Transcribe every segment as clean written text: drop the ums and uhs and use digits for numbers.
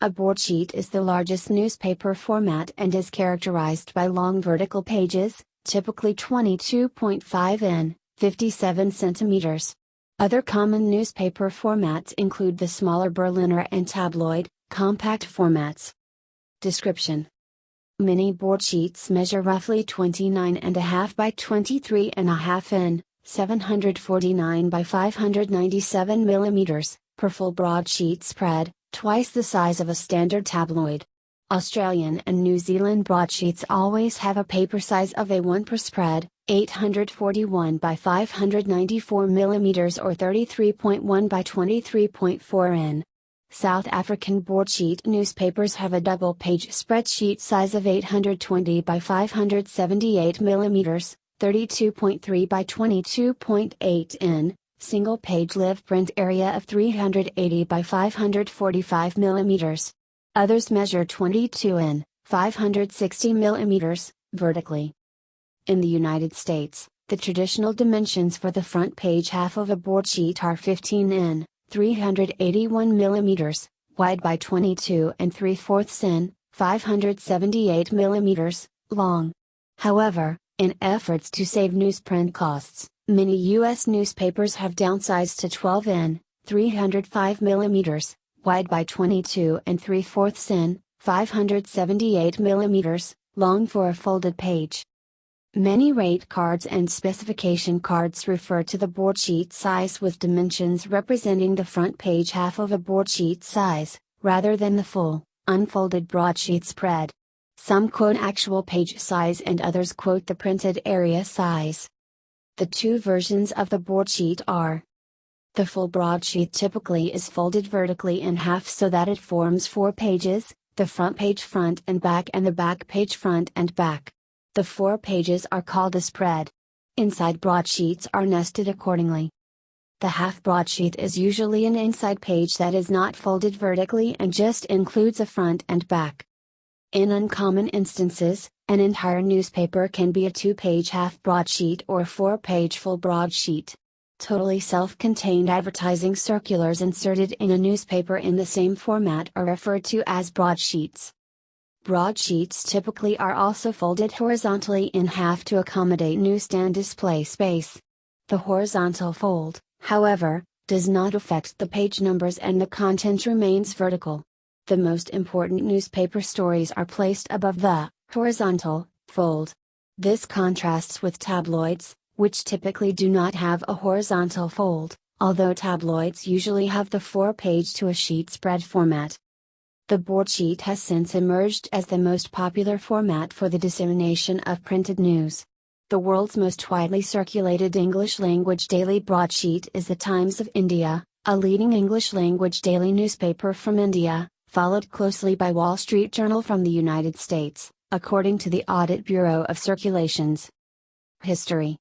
A broadsheet is the largest newspaper format and is characterized by long vertical pages, typically 22.5 in, 57 centimeters. Other common newspaper formats include the smaller Berliner and tabloid, compact formats. Description: mini broadsheets measure roughly 29.5 by 23.5 in, 749 by 597 millimeters, per full broadsheet spread, twice the size of a standard tabloid. Australian and New Zealand broadsheets always have a paper size of A1 per spread, 841 by 594 mm or 33.1 by 23.4 in. South African broadsheet newspapers have a double-page spreadsheet size of 820 by 578 mm, 32.3 by 22.8 in, single-page live print area of 380 by 545 mm. Others measure 22 in, 560 mm, vertically. In the United States, the traditional dimensions for the front page half of a broadsheet are 15 in, 381 mm, wide by 22 3/4 in, 578 mm, long. However, in efforts to save newsprint costs, many U.S. newspapers have downsized to 12 in, 305 mm, wide by 22 3/4 in, 578 mm, long for a folded page. Many rate cards and specification cards refer to the broadsheet size with dimensions representing the front page half of a broadsheet size, rather than the full, unfolded broadsheet spread. Some quote actual page size and others quote the printed area size. The two versions of the broadsheet are: the full broadsheet typically is folded vertically in half so that it forms 4 pages, the front page front and back and the back page front and back. The 4 pages are called a spread. Inside broadsheets are nested accordingly. The half broadsheet is usually an inside page that is not folded vertically and just includes a front and back. In uncommon instances, an entire newspaper can be a 2-page half broadsheet or 4-page full broadsheet. Totally self-contained advertising circulars inserted in a newspaper in the same format are referred to as broadsheets. Broadsheets typically are also folded horizontally in half to accommodate newsstand display space. The horizontal fold, however, does not affect the page numbers and the content remains vertical. The most important newspaper stories are placed above the horizontal fold. This contrasts with tabloids, which typically do not have a horizontal fold, although tabloids usually have the 4-page to a sheet spread format. The broadsheet has since emerged as the most popular format for the dissemination of printed news. The world's most widely circulated English-language daily broadsheet is The Times of India, a leading English-language daily newspaper from India, followed closely by Wall Street Journal from the United States, according to the Audit Bureau of Circulations. History.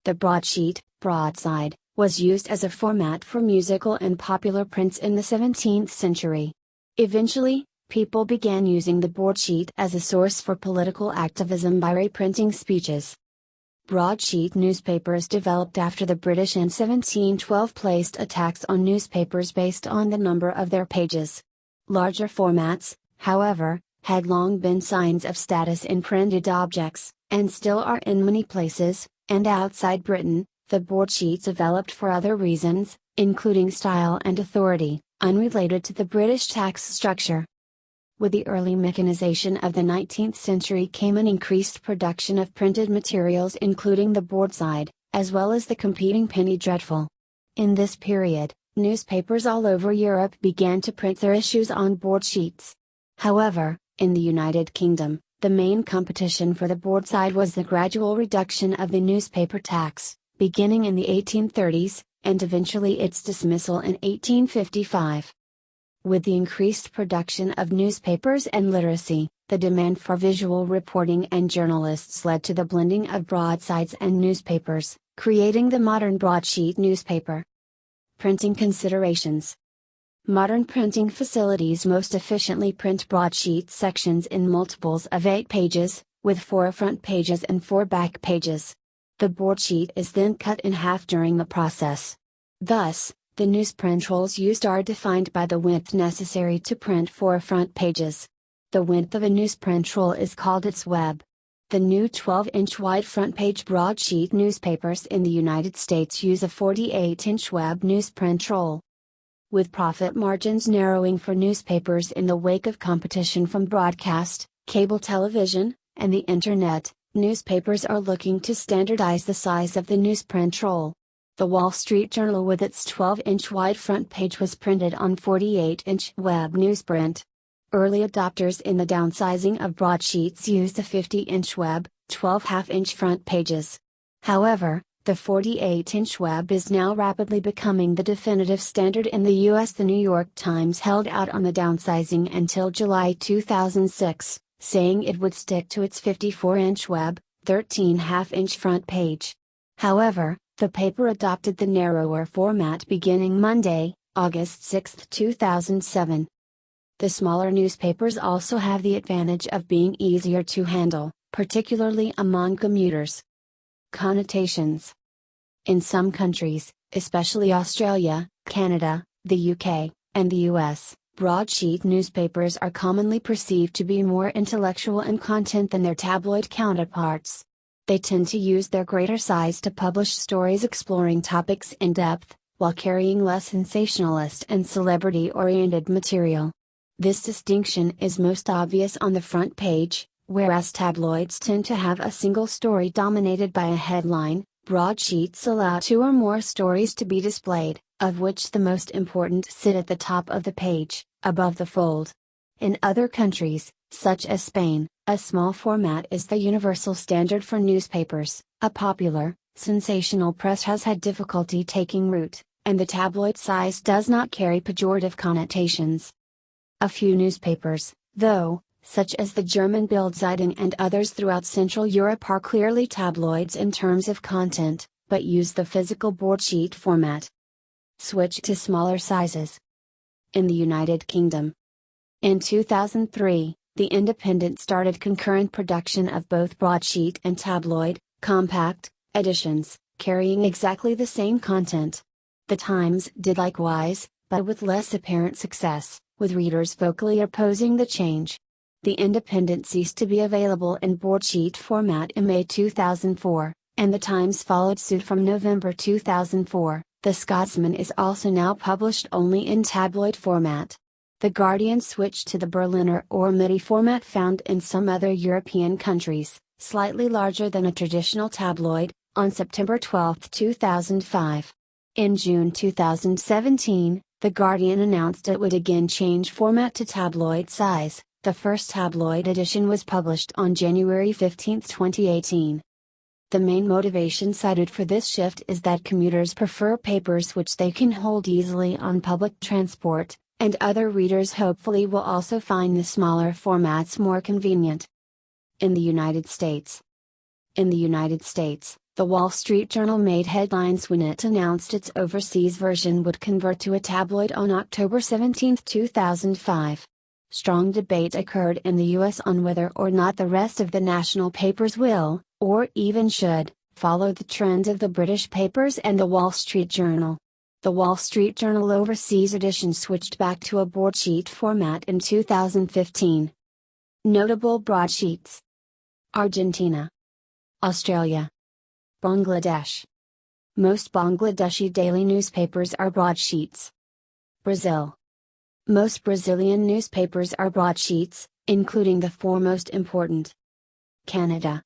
The broadsheet, broadside, was used as a format for musical and popular prints in the 17th century. Eventually, people began using the broadsheet as a source for political activism by reprinting speeches. Broadsheet newspapers developed after the British in 1712 placed a tax on newspapers based on the number of their pages. Larger formats, however, had long been signs of status in printed objects, and still are in many places, and outside Britain, the broadsheet developed for other reasons, including style and authority, unrelated to the British tax structure. With the early mechanization of the 19th century came an increased production of printed materials including the broadside, as well as the competing penny dreadful. In this period, newspapers all over Europe began to print their issues on broadsheets. However, in the United Kingdom, the main competition for the broadside was the gradual reduction of the newspaper tax, beginning in the 1830s, and eventually its dismissal in 1855. With the increased production of newspapers and literacy, the demand for visual reporting and journalists led to the blending of broadsides and newspapers, creating the modern broadsheet newspaper. Printing considerations. Modern printing facilities most efficiently print broadsheet sections in multiples of 8 pages, with 4 front pages and 4 back pages. The broadsheet is then cut in half during the process. Thus, The newsprint rolls used are defined by the width necessary to print 4 front pages. The width of a newsprint roll is called its web. The new 12-inch wide front page broadsheet newspapers in the United States use a 48-inch web newsprint roll. With profit margins narrowing for newspapers in the wake of competition from broadcast, cable television, and the Internet, newspapers are looking to standardize the size of the newsprint roll. The Wall Street Journal with its 12-inch wide front page was printed on 48-inch web newsprint. Early adopters in the downsizing of broadsheets used a 50-inch web, 12 front pages. However, the 48-inch web is now rapidly becoming the definitive standard in the U.S. The New York Times held out on the downsizing until July 2006, saying it would stick to its 54-inch web, 13.5-inch front page. However, the paper adopted the narrower format beginning Monday, August 6, 2007. The smaller newspapers also have the advantage of being easier to handle, particularly among commuters. Connotations. In some countries, especially Australia, Canada, the UK, and the US, broadsheet newspapers are commonly perceived to be more intellectual in content than their tabloid counterparts. They tend to use their greater size to publish stories exploring topics in depth, while carrying less sensationalist and celebrity-oriented material. This distinction is most obvious on the front page, whereas tabloids tend to have a single story dominated by a headline. Broadsheets allow 2 or more stories to be displayed, of which the most important sit at the top of the page, above the fold. In other countries, such as Spain, a small format is the universal standard for newspapers. A popular, sensational press has had difficulty taking root, and the tabloid size does not carry pejorative connotations. A few newspapers, though, such as the German Bildzeitung and others throughout Central Europe, are clearly tabloids in terms of content, but use the physical broadsheet format. Switch to smaller sizes. In the United Kingdom. In 2003, The Independent started concurrent production of both broadsheet and tabloid, compact, editions, carrying exactly the same content. The Times did likewise, but with less apparent success, with readers vocally opposing the change. The Independent ceased to be available in broadsheet format in May 2004, and The Times followed suit from November 2004. The Scotsman is also now published only in tabloid format. The Guardian switched to the Berliner or Mitte format found in some other European countries, slightly larger than a traditional tabloid, on September 12, 2005. In June 2017, The Guardian announced it would again change format to tabloid size. The first tabloid edition was published on January 15, 2018. The main motivation cited for this shift is that commuters prefer papers which they can hold easily on public transport, and other readers hopefully will also find the smaller formats more convenient. In the United States. In the United States, the Wall Street Journal made headlines when it announced its overseas version would convert to a tabloid on October 17, 2005. Strong debate occurred in the U.S. on whether or not the rest of the national papers will, or even should, follow the trend of the British papers and the Wall Street Journal. The Wall Street Journal overseas edition switched back to a broadsheet format in 2015. Notable broadsheets: Argentina, Australia, Bangladesh. Most Bangladeshi daily newspapers are broadsheets. Brazil. Most Brazilian newspapers are broadsheets, including the 4 most important. Canada.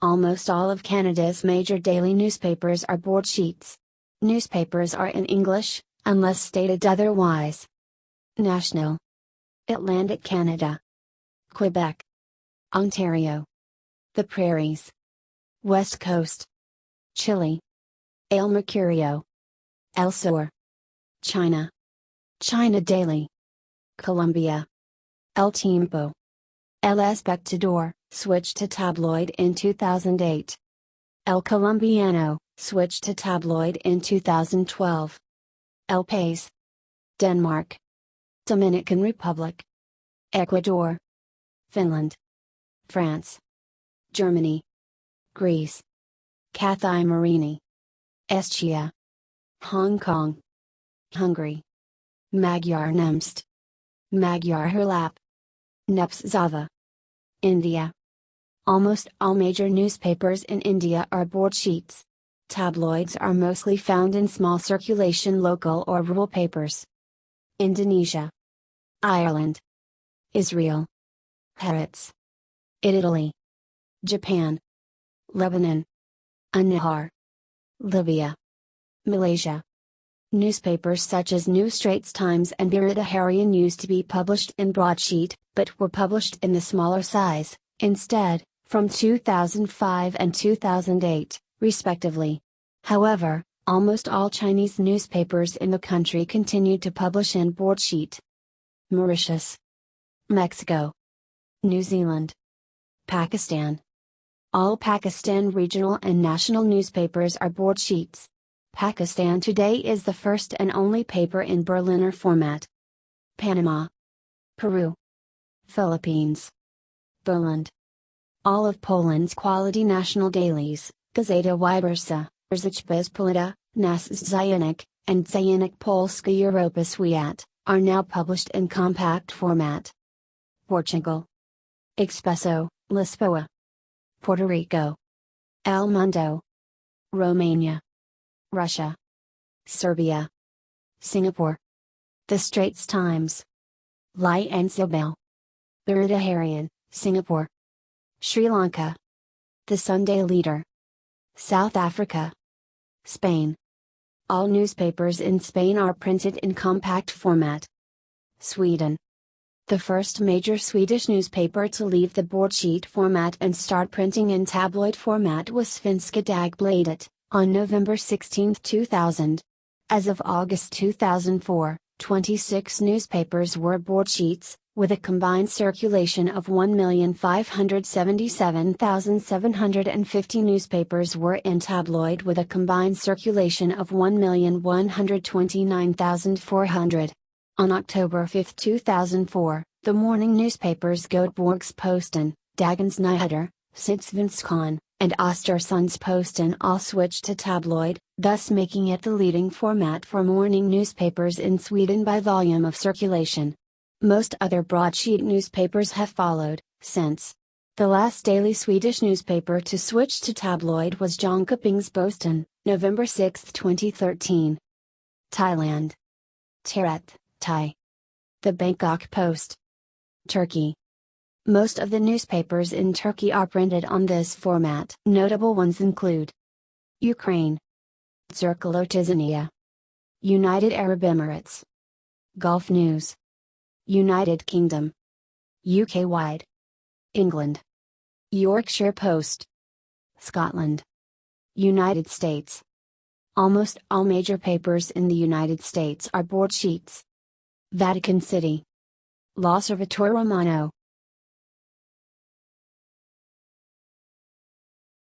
Almost all of Canada's major daily newspapers are broadsheets. Newspapers are in English, unless stated otherwise. National. Atlantic Canada. Quebec. Ontario. The Prairies. West Coast. Chile. El Mercurio. El Sur. China. China Daily. Colombia. El Tiempo. El Espectador, switched to tabloid in 2008. El Colombiano, switched to tabloid in 2012. El País. Denmark. Dominican Republic. Ecuador. Finland. France. Germany. Greece. Cathay Marini. Estia. Hong Kong. Hungary. Magyar Nemzt. Magyar Hírlap. Nepszava. India. Almost all major newspapers in India are broadsheets. Tabloids are mostly found in small circulation local or rural papers. Indonesia. Ireland. Israel. Haaretz. Italy. Japan. Lebanon. An-Nahar. Libya. Malaysia. Newspapers such as New Straits Times and Berita Harian used to be published in broadsheet, but were published in the smaller size, instead, from 2005 and 2008, respectively. However, almost all Chinese newspapers in the country continued to publish in broadsheet. Mauritius. Mexico. New Zealand. Pakistan. All Pakistan regional and national newspapers are broadsheets. Pakistan Today is the first and only paper in Berliner format. Panama. Peru. Philippines. Poland. All of Poland's quality national dailies, Gazeta Wyborcza, Rzeczpospolita, Nasz Dziennik, and Dziennik Polski Europa Świat, are now published in compact format. Portugal. Expresso, Lisboa. Puerto Rico. El Mundo. Romania. Russia. Serbia. Singapore. The Straits Times. Lai and Sobel. Berita Harian, Singapore. Sri Lanka. The Sunday Leader. South Africa. Spain. All newspapers in Spain are printed in compact format. Sweden. The first major Swedish newspaper to leave the broadsheet format and start printing in tabloid format was Svenska Dagbladet, on November 16, 2000. As of August 2004, 26 newspapers were broadsheets, with a combined circulation of 1,577,750. Newspapers were in tabloid with a combined circulation of 1,129,400. On October 5, 2004, the morning newspapers Göteborgs-Posten, Dagens Nyheter, Sydsvenskan, and Östersunds-Posten all switched to tabloid, thus making it the leading format for morning newspapers in Sweden by volume of circulation. Most other broadsheet newspapers have followed, since. The last daily Swedish newspaper to switch to tabloid was Jönköpings-Posten, November 6, 2013. Thailand. Narrated, Thai. The Bangkok Post. Turkey. Most of the newspapers in Turkey are printed on this format. Notable ones include Ukraine. Zirkulotizania. United Arab Emirates. Gulf News. United Kingdom. UK-wide. England. Yorkshire Post. Scotland. United States. Almost all major papers in the United States are broadsheets. Vatican City. L'Osservatore Romano.